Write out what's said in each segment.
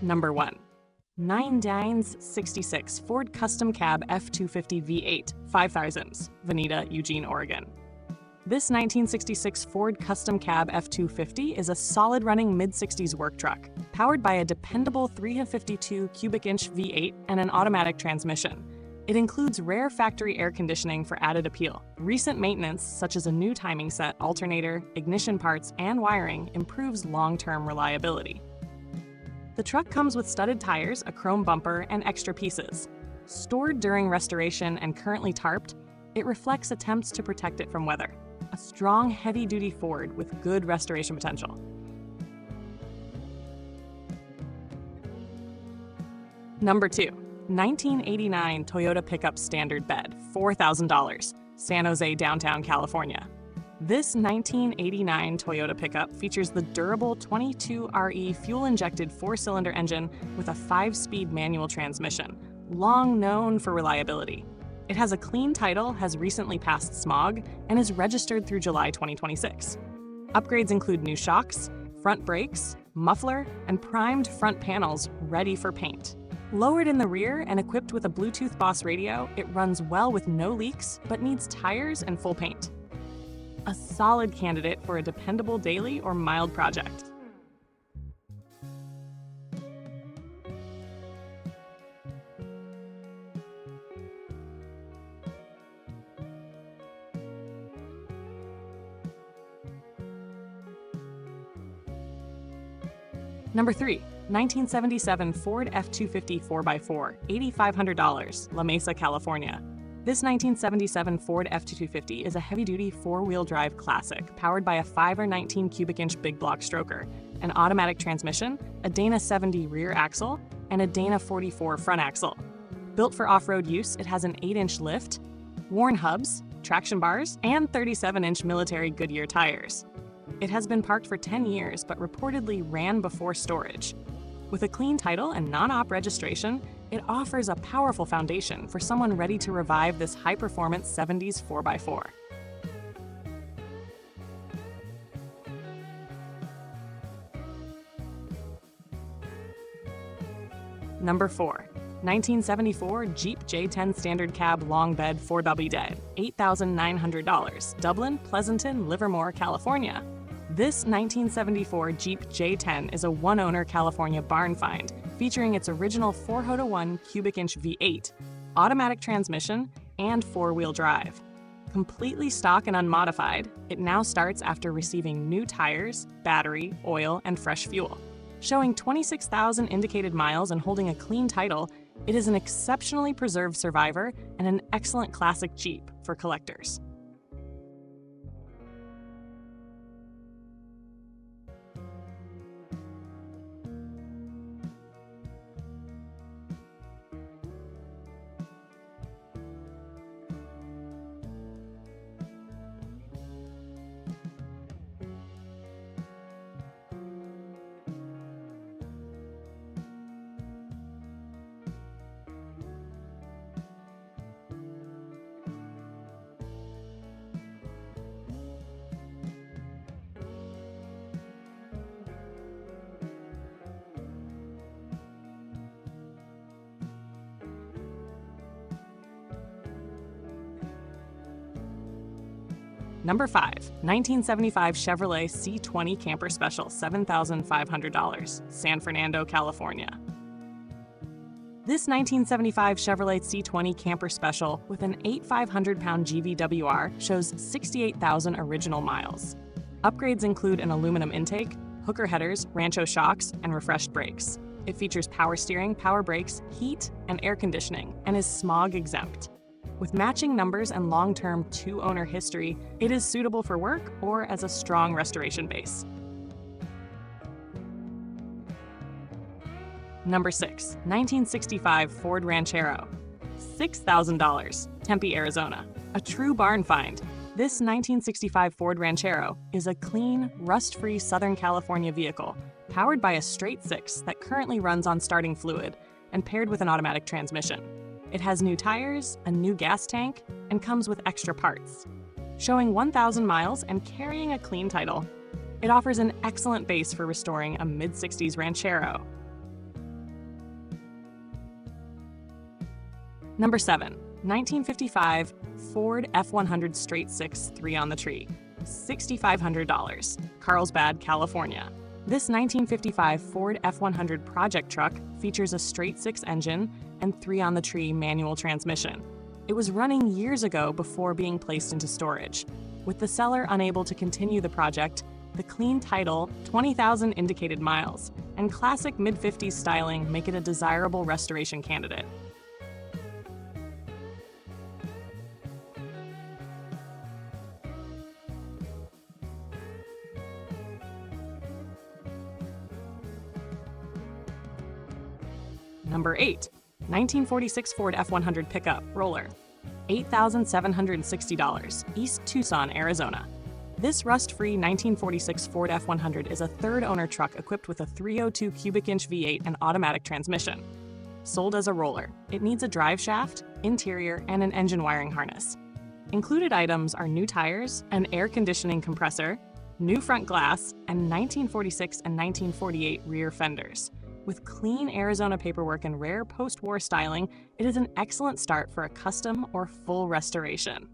Number 1. 1966 Ford Custom Cab F250 V8, 5000s, Veneta, Eugene, Oregon. This 1966 Ford Custom Cab F250 is a solid-running mid-60s work truck, powered by a dependable 352 cubic-inch V8 and an automatic transmission. It includes rare factory air conditioning for added appeal. Recent maintenance, such as a new timing set, alternator, ignition parts, and wiring, improves long-term reliability. The truck comes with studded tires, a chrome bumper, and extra pieces. Stored during restoration and currently tarped, it reflects attempts to protect it from weather. A strong, heavy-duty Ford with good restoration potential. Number 2. 1989 Toyota Pickup Standard Bed, $4,000, San Jose, downtown California. This 1989 Toyota pickup features the durable 22RE fuel-injected 4-cylinder engine with a 5-speed manual transmission, long known for reliability. It has a clean title, has recently passed smog, and is registered through July 2026. Upgrades include new shocks, front brakes, muffler, and primed front panels ready for paint. Lowered in the rear and equipped with a Bluetooth Boss radio, it runs well with no leaks, but needs tires and full paint. A solid candidate for a dependable daily or mild project. Number 3. 1977 Ford F250 4x4, $8,500, La Mesa, California. This 1977 Ford F250 is a heavy-duty four-wheel drive classic powered by a 5 or 19 cubic-inch big block stroker, an automatic transmission, a Dana 70 rear axle, and a Dana 44 front axle. Built for off-road use, it has an 8-inch lift, worn hubs, traction bars, and 37-inch military Goodyear tires. It has been parked for 10 years but reportedly ran before storage. With a clean title and non-op registration, it offers a powerful foundation for someone ready to revive this high-performance 70s 4x4. Number 4. 1974 Jeep J10 Standard Cab Long Bed 4W Dead, $8,900, Dublin, Pleasanton, Livermore, California. This 1974 Jeep J10 is a one-owner California barn find, featuring its original 4-1 cubic-inch V8, automatic transmission, and four-wheel drive. Completely stock and unmodified, it now starts after receiving new tires, battery, oil, and fresh fuel. Showing 26,000 indicated miles and holding a clean title, it is an exceptionally preserved survivor and an excellent classic Jeep for collectors. Number 5. 1975 Chevrolet C20 Camper Special, $7,500, San Fernando, California. This 1975 Chevrolet C20 Camper Special with an 8,500-pound GVWR shows 68,000 original miles. Upgrades include an aluminum intake, hooker headers, Ranchero shocks, and refreshed brakes. It features power steering, power brakes, heat, and air conditioning, and is smog exempt. With matching numbers and long-term two-owner history, it is suitable for work or as a strong restoration base. Number 6. 1965 Ford Ranchero, $6,000, Tempe, Arizona. A true barn find. This 1965 Ford Ranchero is a clean, rust-free Southern California vehicle powered by a straight six that currently runs on starting fluid and paired with an automatic transmission. It has new tires, a new gas tank, and comes with extra parts. Showing 1,000 miles and carrying a clean title, it offers an excellent base for restoring a mid-60s Ranchero. Number 7. 1955 Ford F100 Straight 6 3 on the Tree, $6,500, Carlsbad, California. This 1955 Ford F100 project truck features a straight 6 engine and 3 on the Tree manual transmission. It was running years ago before being placed into storage. With the seller unable to continue the project, the clean title, 20,000 indicated miles, and classic mid-50s styling make it a desirable restoration candidate. Number 8. 1946 Ford F100 Pickup Roller, $8,760, East Tucson, Arizona. This rust-free 1946 Ford F100 is a third-owner truck equipped with a 302 cubic-inch V8 and automatic transmission. Sold as a roller, it needs a drive shaft, interior, and an engine wiring harness. Included items are new tires, an air conditioning compressor, new front glass, and 1946 and 1948 rear fenders. With clean Arizona paperwork and rare post-war styling, it is an excellent start for a custom or full restoration.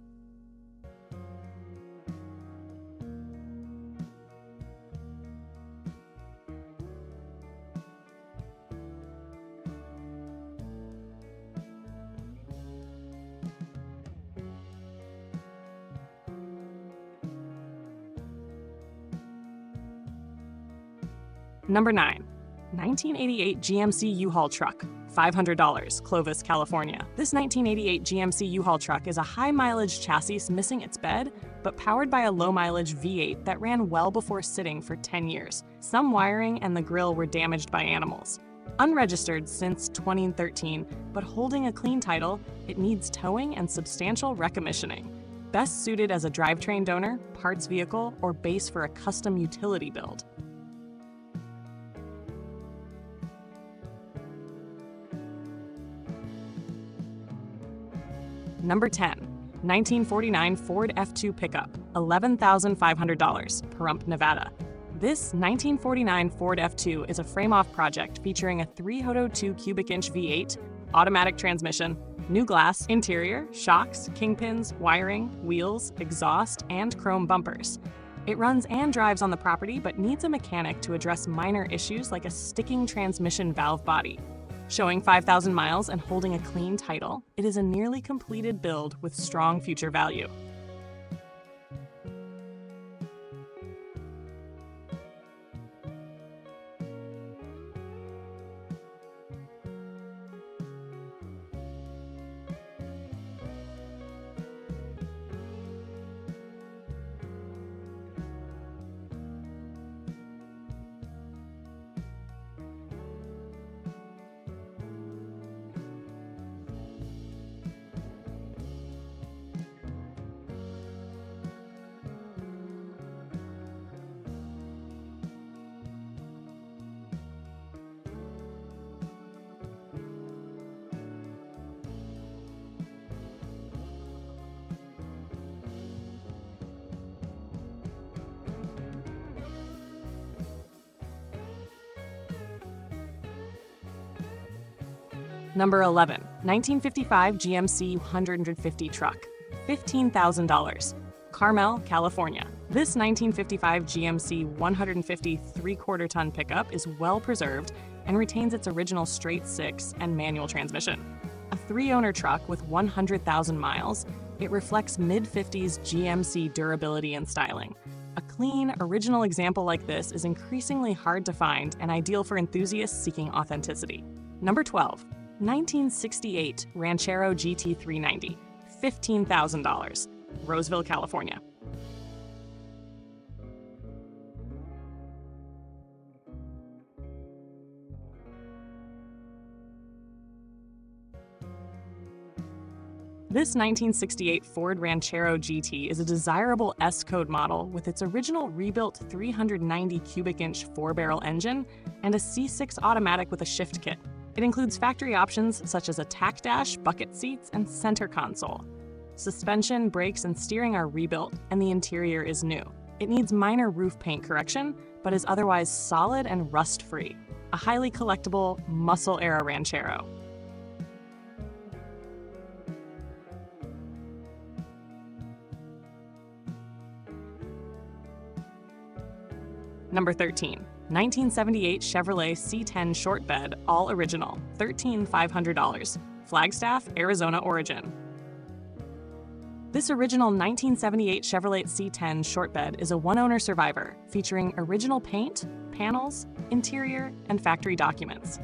Number 9. 1988 GMC U-Haul truck, $500, Clovis, California. This 1988 GMC U-Haul truck is a high-mileage chassis missing its bed, but powered by a low-mileage V8 that ran well before sitting for 10 years. Some wiring and the grille were damaged by animals. Unregistered since 2013, but holding a clean title, it needs towing and substantial recommissioning. Best suited as a drivetrain donor, parts vehicle, or base for a custom utility build. Number 10. 1949 Ford F2 Pickup, $11,500, Pahrump, Nevada. This 1949 Ford F2 is a frame-off project featuring a 302 cubic-inch V8, automatic transmission, new glass, interior, shocks, kingpins, wiring, wheels, exhaust, and chrome bumpers. It runs and drives on the property but needs a mechanic to address minor issues like a sticking transmission valve body. Showing 5,000 miles and holding a clean title, it is a nearly completed build with strong future value. Number 11. 1955 GMC U-Haul truck, $15,000, Carmel, California. This 1955 GMC 150 3/4-ton pickup is well preserved and retains its original straight 6 and manual transmission. A 3-owner truck with 100,000 miles, it reflects mid-50s GMC durability and styling. A clean, original example like this is increasingly hard to find and ideal for enthusiasts seeking authenticity. Number 12. 1968 Ranchero GT 390, $15,000, Roseville, California. This 1968 Ford Ranchero GT is a desirable S-Code model with its original rebuilt 390 cubic-inch 4-barrel engine and a C6 automatic with a shift kit. It includes factory options such as a tack dash, bucket seats, and center console. Suspension, brakes, and steering are rebuilt, and the interior is new. It needs minor roof paint correction, but is otherwise solid and rust-free. A highly collectible, muscle-era Ranchero. Number 13, 1978 Chevrolet C10 short bed, all original, $13,500. Flagstaff, Arizona origin. This original 1978 Chevrolet C10 short bed is a one-owner survivor, featuring original paint, panels, interior, and factory documents.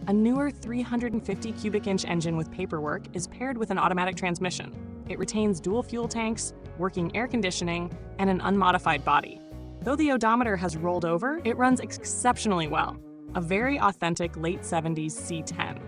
A newer 350 cubic inch engine with paperwork is paired with an automatic transmission. It retains dual fuel tanks, working air conditioning, and an unmodified body. Though the odometer has rolled over, it runs exceptionally well. A very authentic late 70s C10.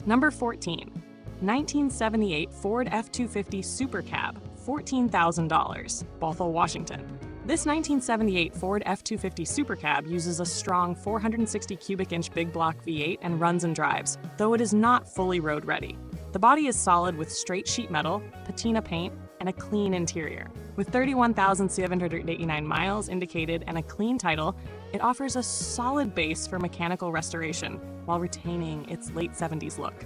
Number 14, 1978 Ford F250 SuperCab, $14,000, Bothell, Washington. This 1978 Ford F250 SuperCab uses a strong 460 cubic inch big block V8 and runs and drives, though it is not fully road ready. The body is solid with straight sheet metal, patina paint, and a clean interior. With 31,789 miles indicated and a clean title, it offers a solid base for mechanical restoration while retaining its late 70s look.